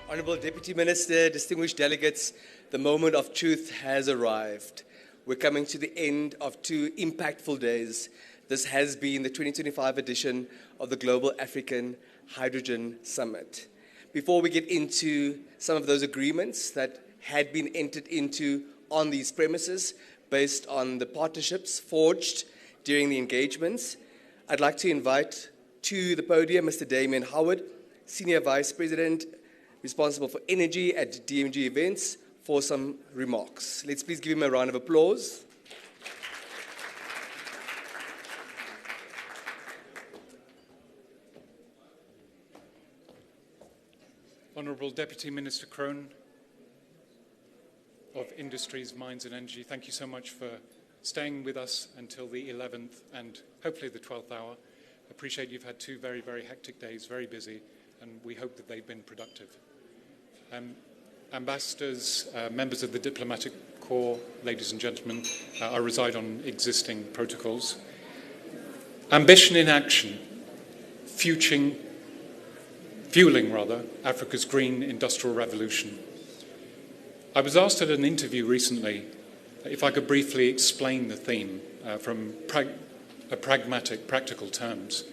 Honourable Deputy Minister, distinguished delegates, the moment of truth has arrived. We're coming to the end of 2 impactful days. This has been the 2025 edition of the Global African Hydrogen Summit. Before we get into some of those agreements that had been entered into on these premises based on the partnerships forged during the engagements, I'd like to invite to the podium Mr. Damien Howard, Senior Vice President responsible for energy at DMG Events, for some remarks. Let's please give him a round of applause. Honourable Deputy Minister Kroon of Industries, Mines and Energy, thank you so much for staying with us until the 11th and hopefully the 12th hour. I appreciate you've had 2 very, very hectic days, very busy, and we hope that they've been productive. Ambassadors, members of the diplomatic corps, ladies and gentlemen, I reside on existing protocols. Ambition in action, fueling Africa's green industrial revolution. I was asked at an interview recently if I could briefly explain the theme from pragmatic, practical terms.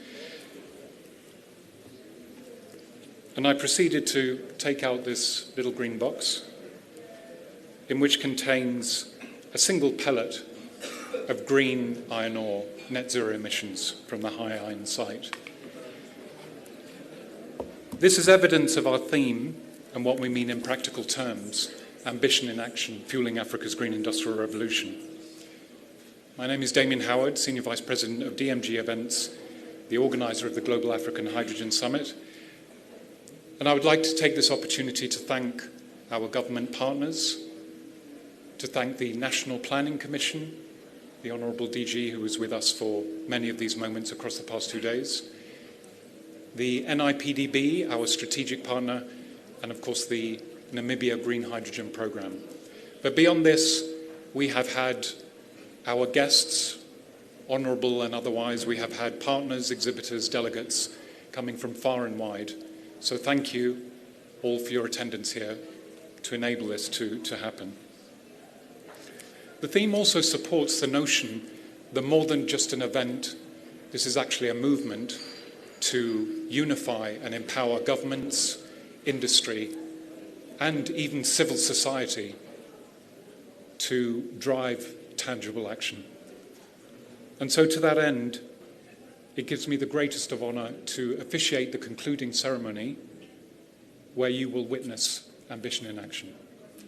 And I proceeded to take out this little green box, in which contains a single pellet of green iron ore, net zero emissions from the High Iron site. This is evidence of our theme and what we mean in practical terms: ambition in action, fueling Africa's green industrial revolution. My name is Damien Howard, Senior Vice President of DMG Events, the organiser of the Global African Hydrogen Summit. And I would like to take this opportunity to thank our government partners, to thank the National Planning Commission, the Honourable DG who was with us for many of these moments across the past 2 days, the NIPDB, our strategic partner, and of course the Namibia Green Hydrogen Programme. But beyond this, we have had our guests, honourable and otherwise. We have had partners, exhibitors, delegates coming from far and wide. So thank you all for your attendance here to enable this to happen. The theme also supports the notion that more than just an event, this is actually a movement to unify and empower governments, industry, and even civil society to drive tangible action. And so to that end, it gives me the greatest of honour to officiate the concluding ceremony where you will witness ambition in action.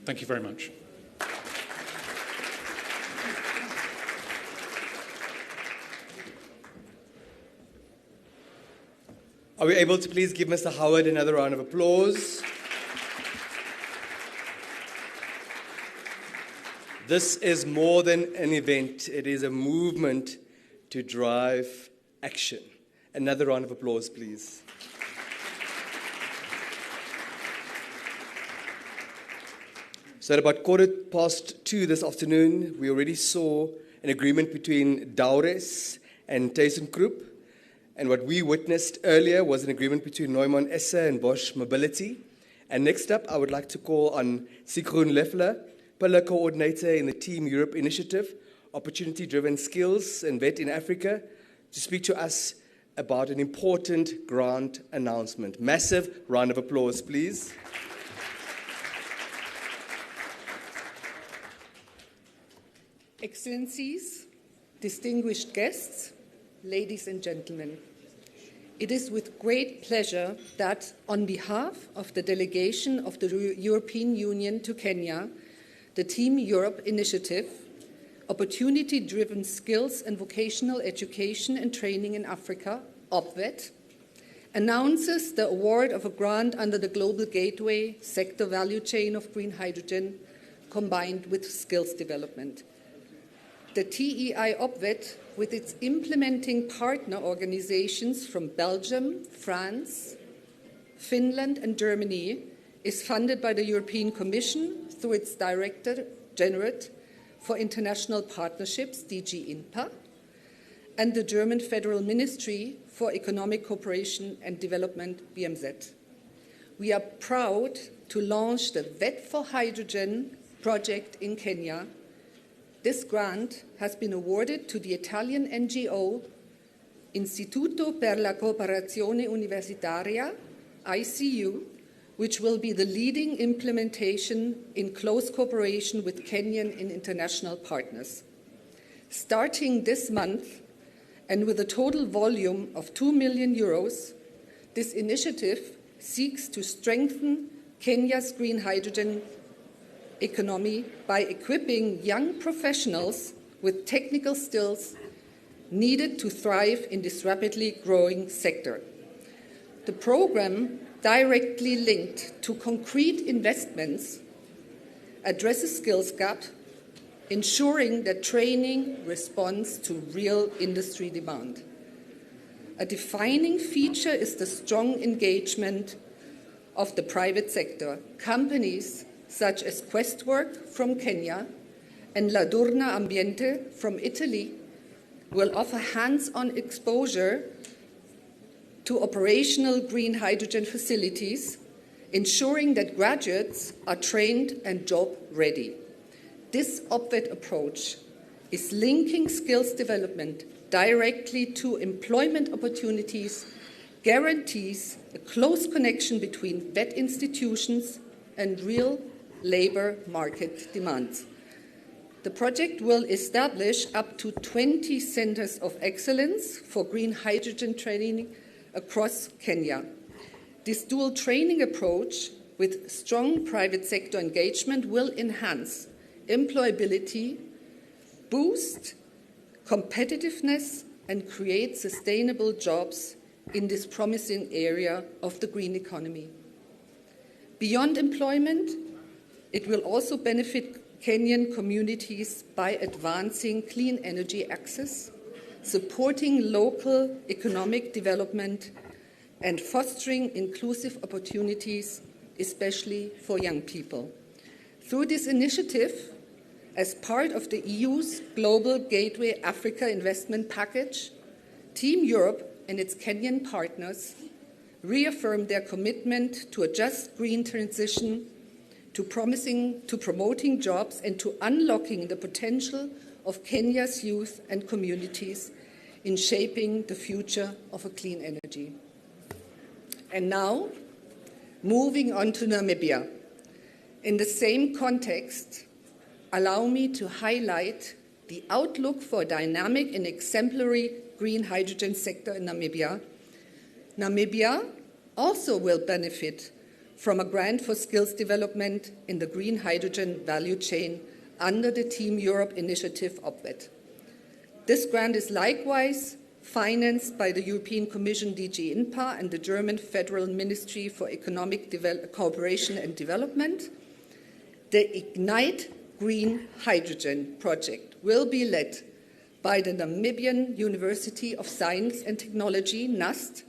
Thank you very much. Are we able to please give Mr. Howard another round of applause? This is more than an event. It is a movement to drive action. Another round of applause, please. So at about 2:15 this afternoon, we already saw an agreement between Daures and ThyssenKrupp. And what we witnessed earlier was an agreement between Neumann Esse and Bosch Mobility. And next up, I would like to call on Sigrun Leffler, Pillar Coordinator in the Team Europe Initiative, Opportunity-Driven Skills and VET in Africa, to speak to us about an important grant announcement. Massive round of applause, please. Excellencies, distinguished guests, ladies and gentlemen, it is with great pleasure that, on behalf of the delegation of the European Union to Kenya, the Team Europe Initiative, Opportunity-Driven Skills and Vocational Education and Training in Africa, OPVET, announces the award of a grant under the Global Gateway sector value chain of green hydrogen combined with skills development. The TEI OPVET, with its implementing partner organizations from Belgium, France, Finland and Germany, is funded by the European Commission through its Director General for International Partnerships, DG INPA, and the German Federal Ministry for Economic Cooperation and Development, BMZ. we are proud to launch the Vet for Hydrogen project in Kenya. This grant has been awarded to the Italian NGO Istituto per la Cooperazione Universitaria, ICU, which will be the leading implementation in close cooperation with Kenyan and international partners. Starting this month, and with a total volume of 2 million euros, this initiative seeks to strengthen Kenya's green hydrogen economy by equipping young professionals with technical skills needed to thrive in this rapidly growing sector. The program, directly linked to concrete investments, addresses skills gap, ensuring that training responds to real industry demand. A defining feature is the strong engagement of the private sector. Companies such as Questwork from Kenya and La Durna Ambiente from Italy will offer hands-on exposure to operational green hydrogen facilities, ensuring that graduates are trained and job-ready. This OPVET approach is linking skills development directly to employment opportunities, guarantees a close connection between vet institutions and real labor market demands. The project will establish up to 20 centers of excellence for green hydrogen training across Kenya. This dual training approach with strong private sector engagement will enhance employability, boost competitiveness, and create sustainable jobs in this promising area of the green economy. Beyond employment, it will also benefit Kenyan communities by advancing clean energy access, supporting local economic development, and fostering inclusive opportunities, especially for young people. Through this initiative, as part of the EU's Global Gateway Africa Investment Package, Team Europe and its Kenyan partners reaffirmed their commitment to a just green transition, to promoting jobs, and to unlocking the potential of Kenya's youth and communities in shaping the future of a clean energy. And now, moving on to Namibia. In the same context, allow me to highlight the outlook for a dynamic and exemplary green hydrogen sector in Namibia. Namibia also will benefit from a grant for skills development in the green hydrogen value chain under the Team Europe initiative OPVET. This grant is likewise financed by the European Commission DG INPA and the German Federal Ministry for Economic Cooperation and Development. The Ignite Green Hydrogen project will be led by the Namibian University of Science and Technology, NUST,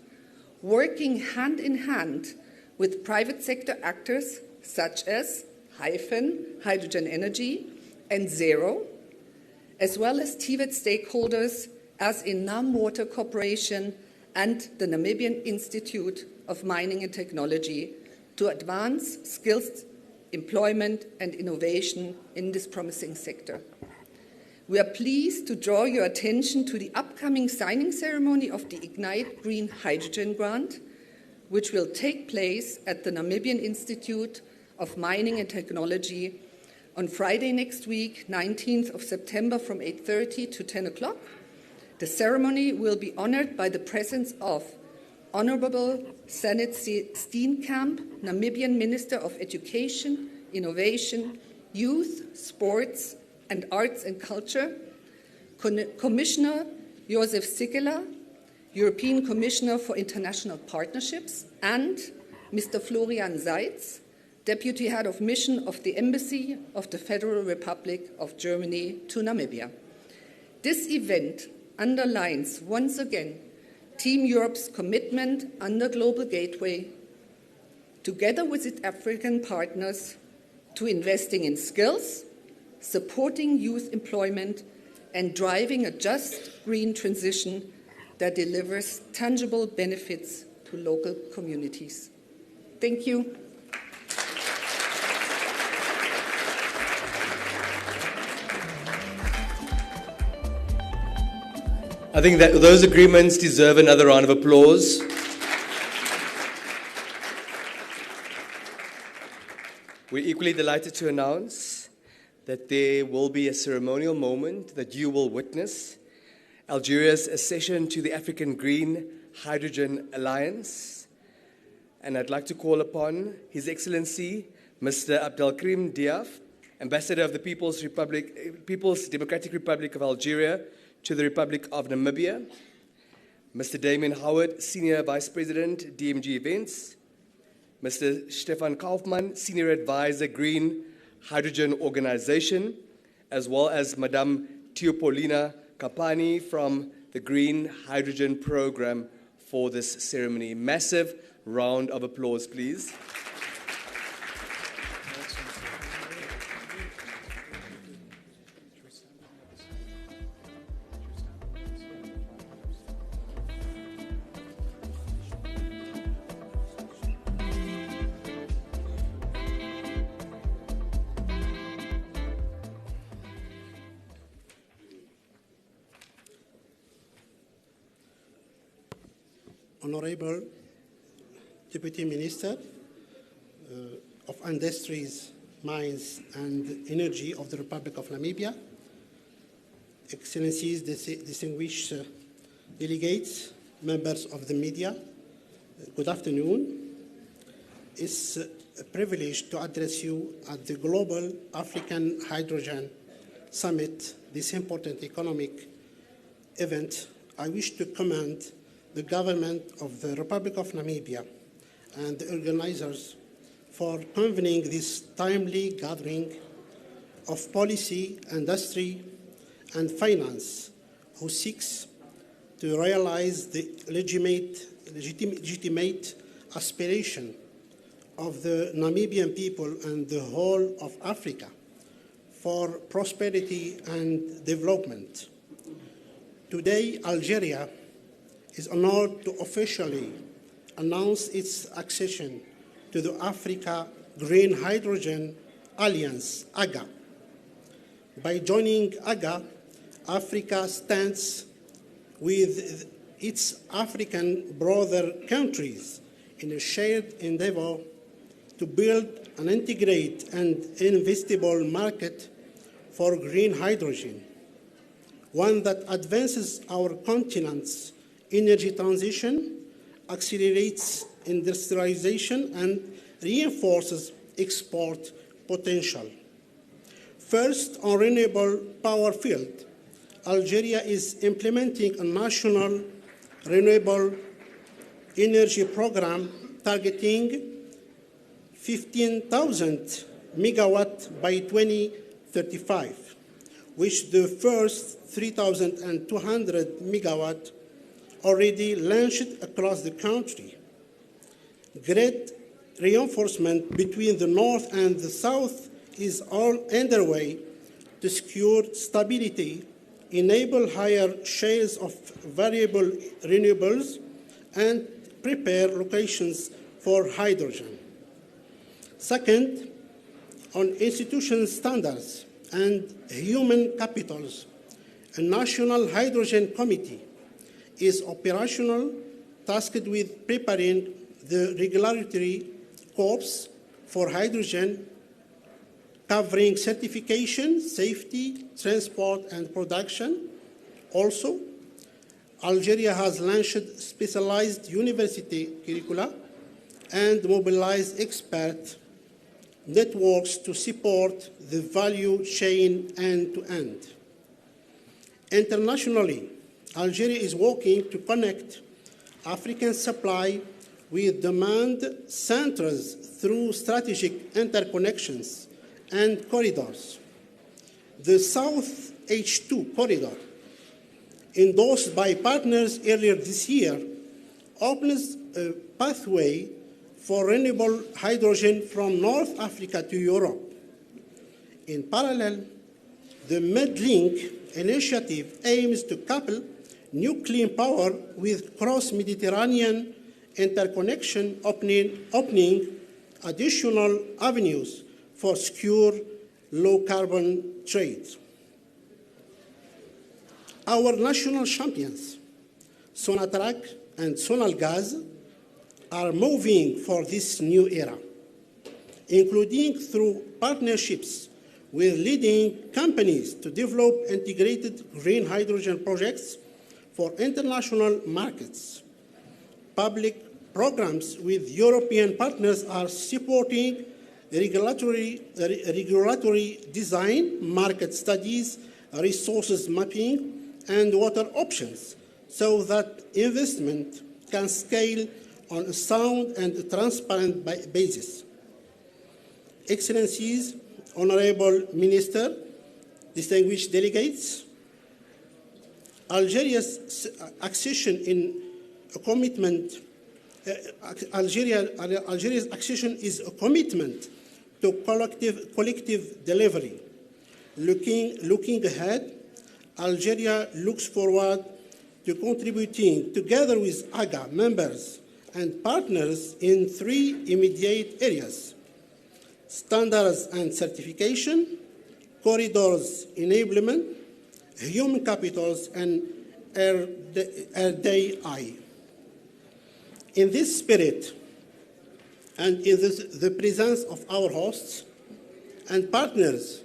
working hand in hand with private sector actors such as Hydrogen Energy and Zero, as well as TVET stakeholders as in Nam Water Corporation and the Namibian Institute of Mining and Technology to advance skills, employment and innovation in this promising sector. We are pleased to draw your attention to the upcoming signing ceremony of the Ignite Green Hydrogen Grant, which will take place at the Namibian Institute of Mining and Technology on Friday next week, 19th of September from 8:30 to 10 o'clock. The ceremony will be honored by the presence of Honorable Sanet Steenkamp, Namibian Minister of Education, Innovation, Youth, Sports and Arts and Culture, Commissioner Josef Sikela, European Commissioner for International Partnerships, and Mr. Florian Seitz, Deputy Head of Mission of the Embassy of the Federal Republic of Germany to Namibia. This event underlines once again Team Europe's commitment under Global Gateway, together with its African partners, to investing in skills, supporting youth employment, and driving a just green transition that delivers tangible benefits to local communities. Thank you. I think that those agreements deserve another round of applause. We're equally delighted to announce that there will be a ceremonial moment that you will witness: Algeria's accession to the African Green Hydrogen Alliance. And I'd like to call upon His Excellency, Mr. Abdelkrim Diaf, Ambassador of the People's Democratic Republic of Algeria to the Republic of Namibia, Mr. Damien Howard, Senior Vice President, DMG Events, Mr. Stefan Kaufmann, Senior Advisor, Green Hydrogen Organization, as well as Madame Teopolina Kapani from the Green Hydrogen Programme for this ceremony. Massive round of applause, please. Honorable Deputy Minister of Industries, Mines and Energy of the Republic of Namibia, Excellencies, distinguished delegates, members of the media, good afternoon. It's a privilege to address you at the Global African Hydrogen Summit, this important economic event. I wish to commend the government of the Republic of Namibia and the organizers for convening this timely gathering of policy, industry, and finance, who seeks to realize the legitimate aspiration of the Namibian people and the whole of Africa for prosperity and development. Today, Algeria is honored to officially announce its accession to the Africa Green Hydrogen Alliance, AGA. By joining AGA, Africa stands with its African brother countries in a shared endeavor to build an integrated and investable market for green hydrogen, one that advances our continent's energy transition, accelerates industrialization, and reinforces export potential. First, on renewable power field, Algeria is implementing a national renewable energy program targeting 15,000 megawatts by 2035, which the first 3,200 megawatts already launched across the country. Great reinforcement between the North and the South is all underway to secure stability, enable higher shares of variable renewables, and prepare locations for hydrogen. Second, on institution standards and human capitals, a national hydrogen committee is operational, tasked with preparing the regulatory corps for hydrogen, covering certification, safety, transport, and production. Also, Algeria has launched specialized university curricula and mobilized expert networks to support the value chain end-to-end. Internationally, Algeria is working to connect African supply with demand centers through strategic interconnections and corridors. The South H2 corridor, endorsed by partners earlier this year, opens a pathway for renewable hydrogen from North Africa to Europe. In parallel, the MedLink initiative aims to couple new clean power with cross-Mediterranean interconnection, opening additional avenues for secure low-carbon trade. Our national champions, Sonatrach and Sonalgaz, are moving for this new era, including through partnerships with leading companies to develop integrated green hydrogen projects for international markets. Public programs with European partners are supporting regulatory design, market studies, resources mapping, and water options so that investment can scale on a sound and transparent basis. Excellencies, Honorable Minister, distinguished delegates, Algeria's accession Algeria's accession is a commitment to collective delivery. Looking ahead, Algeria looks forward to contributing together with AGA members and partners in 3 immediate areas: standards and certification, corridors enablement, human capitals, and RDI. In this spirit, and in the presence of our hosts and partners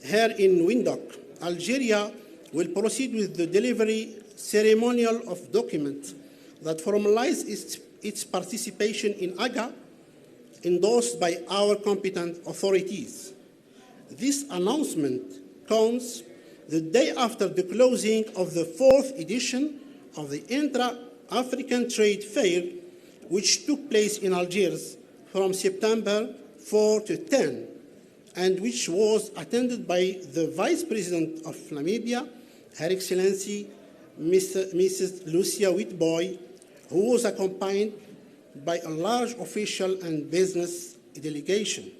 here in Windhoek, Algeria will proceed with the delivery ceremonial of documents that formalize its participation in AGA, endorsed by our competent authorities. This announcement comes the day after the closing of the 4th edition of the Intra-African Trade Fair, which took place in Algiers from September 4 to 10, and which was attended by the Vice President of Namibia, Her Excellency Mrs. Lucia Witbooi, who was accompanied by a large official and business delegation.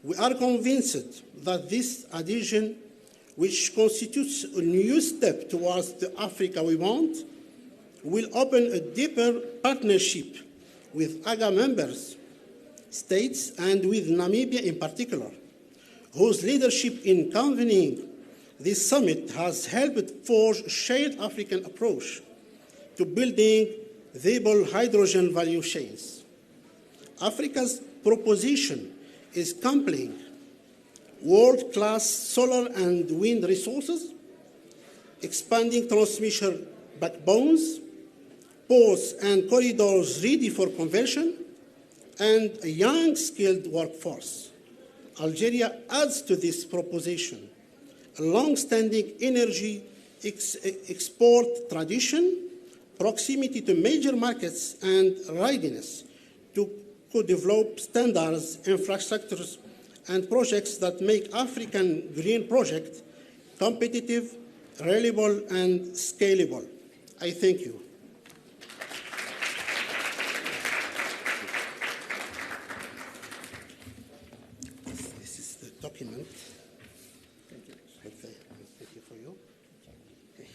We are convinced that this adhesion, which constitutes a new step towards the Africa we want, will open a deeper partnership with AGA members, states, and with Namibia in particular, whose leadership in convening this summit has helped forge a shared African approach to building viable hydrogen value chains. Africa's proposition is compelling: world-class solar and wind resources, expanding transmission backbones, ports and corridors ready for conversion, and a young, skilled workforce. Algeria adds to this proposition a long-standing energy export tradition, proximity to major markets, and readiness to co-develop standards, infrastructures, and projects that make African green projects competitive, reliable, and scalable. I thank you. This is the document. Thank you. Thank you for you. Okay.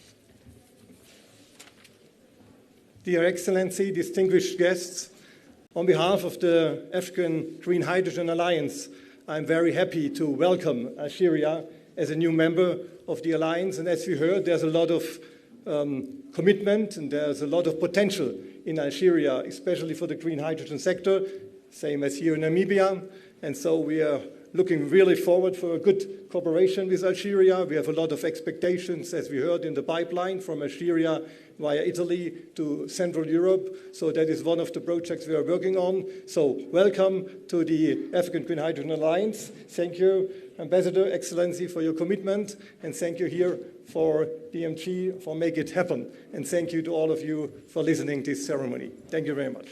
Dear Excellency, distinguished guests, on behalf of the African Green Hydrogen Alliance, I'm very happy to welcome Algeria as a new member of the Alliance. And as we heard, there's a lot of commitment and there's a lot of potential in Algeria, especially for the green hydrogen sector, same as here in Namibia. And so we are looking really forward for a good cooperation with Algeria. We have a lot of expectations, as we heard, in the pipeline from Algeria via Italy to Central Europe. So that is one of the projects we are working on. So welcome to the African Green Hydrogen Alliance. Thank you, Ambassador, Excellency, for your commitment. And thank you here for DMG for making it happen. And thank you to all of you for listening to this ceremony. Thank you very much.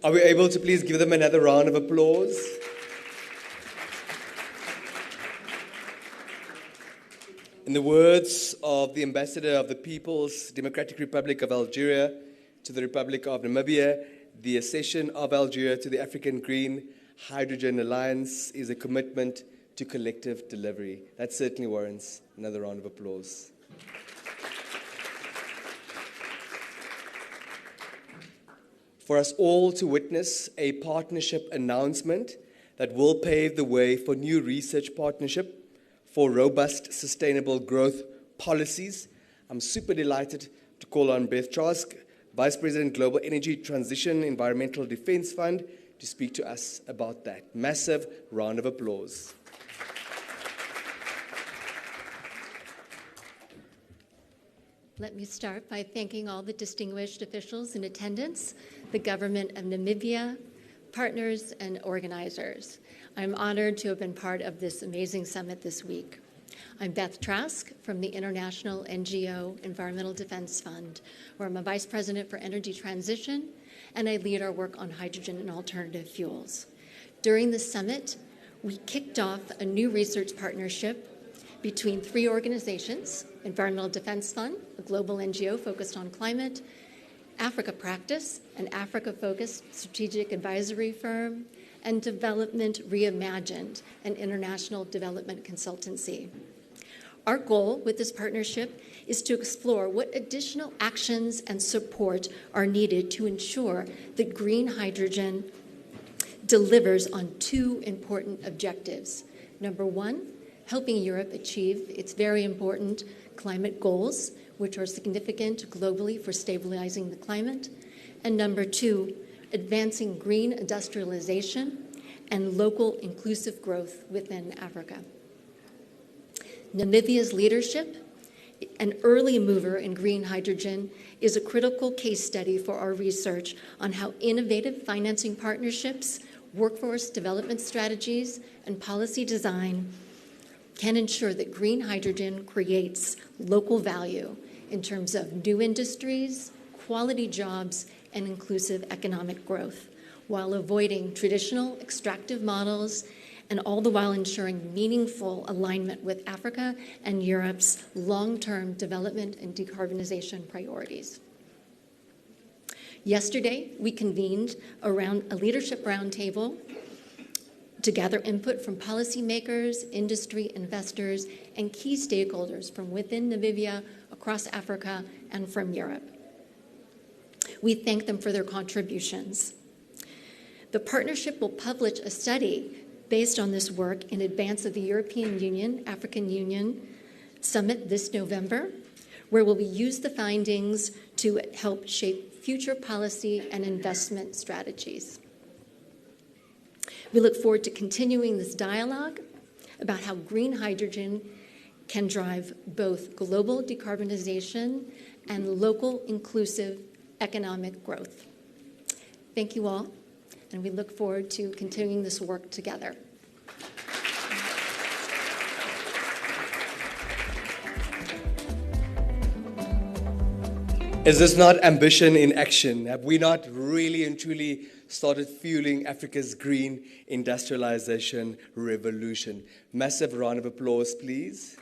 Are we able to please give them another round of applause? In the words of the ambassador of the People's Democratic Republic of Algeria to the Republic of Namibia, the accession of Algeria to the African Green Hydrogen Alliance is a commitment to collective delivery. That certainly warrants another round of applause. For us all to witness a partnership announcement that will pave the way for new research partnership for robust, sustainable growth policies. I'm super delighted to call on Beth Trask, Vice President, Global Energy Transition Environmental Defense Fund, to speak to us about that. Massive round of applause. Let me start by thanking all the distinguished officials in attendance, the government of Namibia, partners, and organizers. I'm honored to have been part of this amazing summit this week. I'm Beth Trask from the International NGO Environmental Defense Fund, where I'm a Vice President for Energy Transition, and I lead our work on hydrogen and alternative fuels. During the summit, we kicked off a new research partnership between three organizations: Environmental Defense Fund, a global NGO focused on climate; Africa Practice, an Africa-focused strategic advisory firm; and Development Reimagined, an international development consultancy. Our goal with this partnership is to explore what additional actions and support are needed to ensure that green hydrogen delivers on two important objectives. Number one, helping Europe achieve its very important climate goals, which are significant globally for stabilizing the climate. And number two, advancing green industrialization and local inclusive growth within Africa. Namibia's leadership, an early mover in green hydrogen, is a critical case study for our research on how innovative financing partnerships, workforce development strategies, and policy design can ensure that green hydrogen creates local value in terms of new industries, quality jobs, and inclusive economic growth, while avoiding traditional extractive models, and all the while ensuring meaningful alignment with Africa and Europe's long-term development and decarbonization priorities. Yesterday, we convened around a leadership roundtable to gather input from policymakers, industry, investors, and key stakeholders from within Namibia, across Africa, and from Europe. We thank them for their contributions. The partnership will publish a study based on this work in advance of the European Union, African Union Summit this November, where we'll use the findings to help shape future policy and investment strategies. We look forward to continuing this dialogue about how green hydrogen can drive both global decarbonization and local inclusive economic growth. Thank you all, and we look forward to continuing this work together. Is this not ambition in action? Have we not really and truly started fueling Africa's green industrialization revolution? Massive round of applause, please.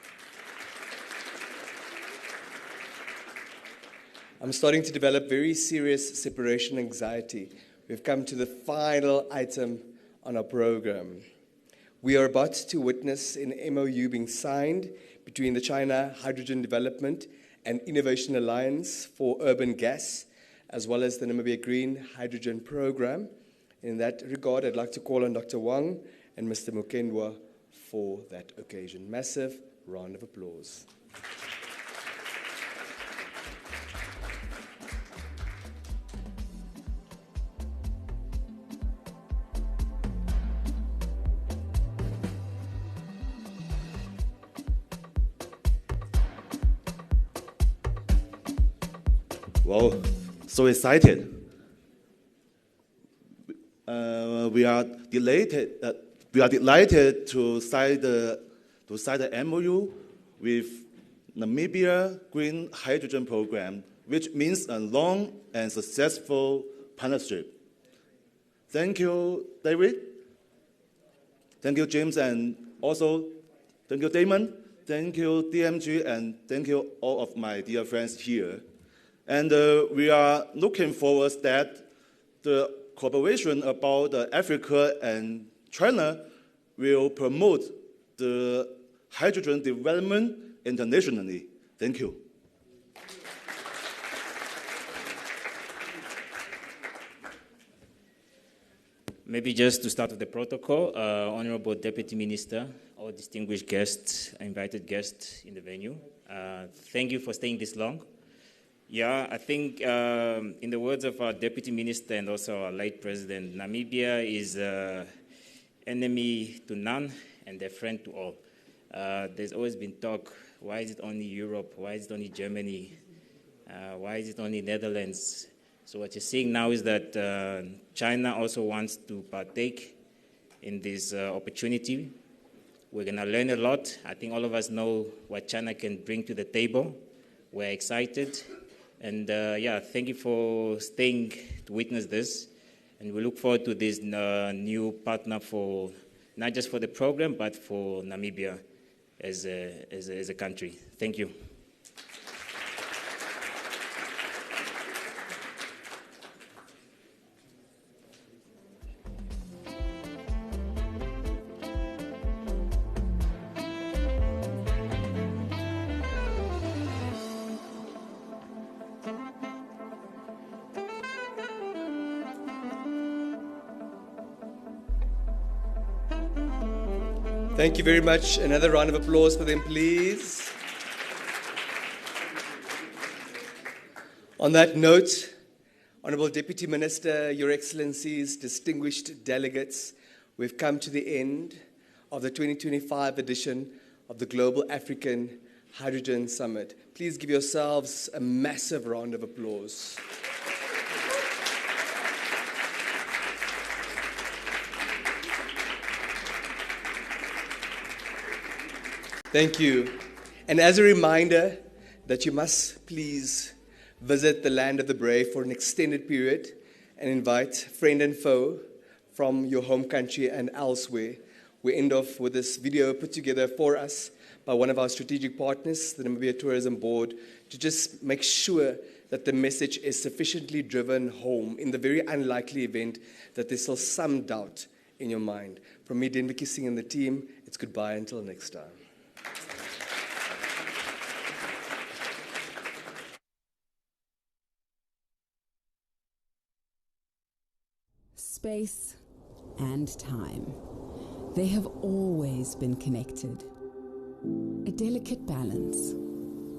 I'm starting to develop very serious separation anxiety. We've come to the final item on our program. We are about to witness an MOU being signed between the China Hydrogen Development and Innovation Alliance for Urban Gas, as well as the Namibia Green Hydrogen Programme. In that regard, I'd like to call on Dr. Wang and Mr. Mukendwa for that occasion. Massive round of applause. Wow, so excited. We are delighted to sign the MOU with Namibia Green Hydrogen Programme, which means a long and successful partnership. Thank you, David. Thank you, James, and also thank you, Damon. Thank you, DMG, and thank you all of my dear friends here. And we are looking forward that the cooperation about Africa and China will promote the hydrogen development internationally. Thank you. Maybe just to start with the protocol, Honorable Deputy Minister, all distinguished guests, invited guests in the venue, thank you for staying this long. Yeah, I think in the words of our Deputy Minister and also our late President, Namibia is enemy to none and a friend to all. There's always been talk, why is it only Europe? Why is it only Germany? Why is it only Netherlands? So what you're seeing now is that China also wants to partake in this opportunity. We're going to learn a lot. I think all of us know what China can bring to the table. We're excited. And yeah, thank you for staying to witness this. And we look forward to this new partner for, not just for the program, but for Namibia as a country. Thank you. Thank you very much. Another round of applause for them, please. On that note, Honorable Deputy Minister, Your Excellencies, distinguished delegates, we've come to the end of the 2025 edition of the Global African Hydrogen Summit. Please give yourselves a massive round of applause. Thank you. And as a reminder that you must please visit the land of the brave for an extended period and invite friend and foe from your home country and elsewhere. We end off with this video put together for us by one of our strategic partners, the Namibia Tourism Board, to just make sure that the message is sufficiently driven home in the very unlikely event that there's still some doubt in your mind. From me, Denviki Singh and the team, it's goodbye until next time. Space and time. They have always been connected. A delicate balance.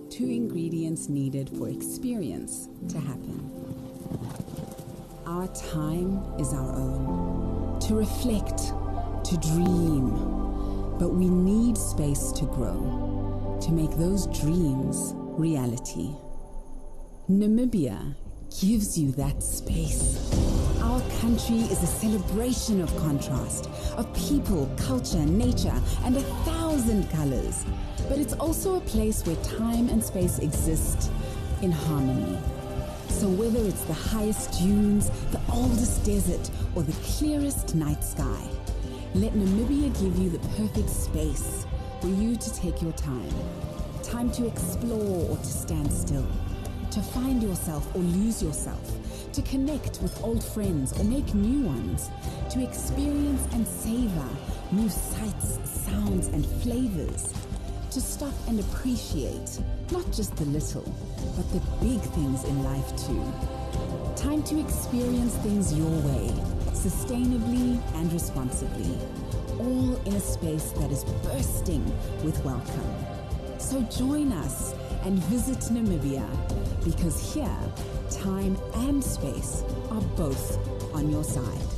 Two ingredients needed for experience to happen. Our time is our own. To reflect, to dream. But we need space to grow, to make those dreams reality. Namibia gives you that space. Our country is a celebration of contrast, of people, culture, nature, and 1,000 colors. But it's also a place where time and space exist in harmony. So whether it's the highest dunes, the oldest desert, or the clearest night sky, let Namibia give you the perfect space for you to take your time. Time to explore or to stand still. To find yourself or lose yourself, to connect with old friends or make new ones, to experience and savor new sights, sounds, and flavors, to stop and appreciate not just the little, but the big things in life too. Time to experience things your way, sustainably and responsibly, all in a space that is bursting with welcome. So join us and visit Namibia, because here, time and space are both on your side.